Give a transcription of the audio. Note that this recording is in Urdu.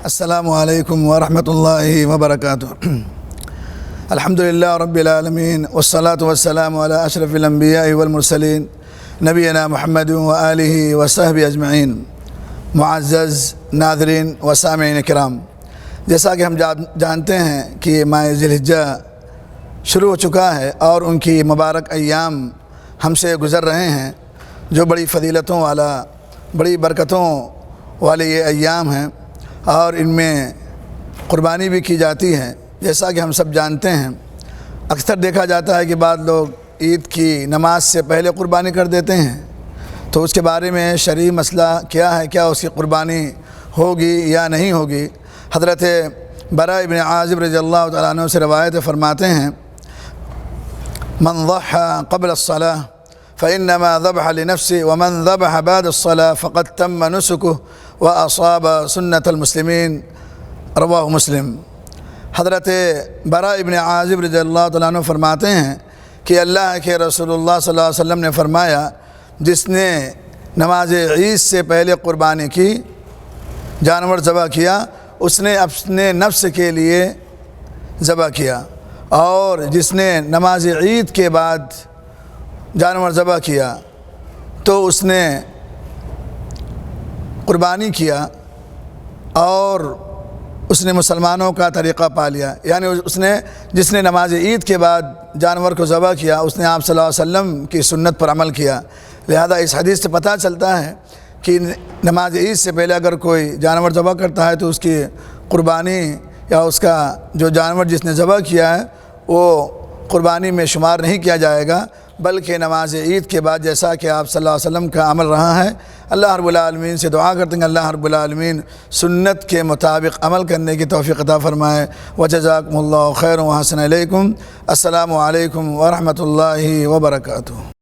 السلام علیکم ورحمۃ اللہ وبرکاتہ۔ الحمدللہ رب العالمین والصلاة والسلام علی اشرف الانبیاء والمرسلین نبینا محمد وآلہ وصحبہ اجمعین۔ معزز ناظرین و سامعین کرام، جیسا کہ ہم جانتے ہیں کہ ماہ ذی الحجہ شروع ہو چکا ہے اور ان کی مبارک ایام ہم سے گزر رہے ہیں، جو بڑی فضیلتوں والا، بڑی برکتوں والے یہ ایام ہیں، اور ان میں قربانی بھی کی جاتی ہے۔ جیسا کہ ہم سب جانتے ہیں، اکثر دیکھا جاتا ہے کہ بعض لوگ عید کی نماز سے پہلے قربانی کر دیتے ہیں، تو اس کے بارے میں شرعی مسئلہ کیا ہے؟ کیا اس کی قربانی ہوگی یا نہیں ہوگی؟ حضرت براء ابن عازب رضی اللہ تعالیٰ عنہ سے روایت فرماتے ہیں، من ضحى قبل الصلاة فإنما ذبح لنفسه ومن ذبح بعد الصلاة فقد تم نسكه وأصاب سنة المسلمين، رواہ مسلم۔ حضرت براء ابن عازب رضی اللہ تعالیٰ عنہ فرماتے ہیں کہ اللہ کے رسول اللہ صلی اللہ علیہ وسلم نے فرمایا، جس نے نماز عید سے پہلے قربانی کی، جانور ذبح کیا، اس نے اپنے نفس کے لیے ذبح کیا، اور جس نے نماز عید کے بعد جانور ذبح کیا تو اس نے قربانی کیا اور اس نے مسلمانوں کا طریقہ پا لیا۔ یعنی جس نے نماز عید کے بعد جانور کو ذبح کیا، اس نے آپ صلی اللہ علیہ وسلم کی سنت پر عمل کیا۔ لہذا اس حدیث سے پتہ چلتا ہے کہ نماز عید سے پہلے اگر کوئی جانور ذبح کرتا ہے تو اس کی قربانی یا اس کا جو جانور جس نے ذبح کیا ہے وہ قربانی میں شمار نہیں کیا جائے گا، بلکہ نماز عید کے بعد، جیسا کہ آپ صلی اللہ علیہ وسلم کا عمل رہا ہے، اللہ رب العالمین سے دعا کرتے ہیں کہ اللہ رب العالمین سنت کے مطابق عمل کرنے کی توفیق عطا فرمائے۔ وجزاکم اللہ خیر و احسن الیکم۔ السلام علیکم ورحمۃ اللہ وبرکاتہ۔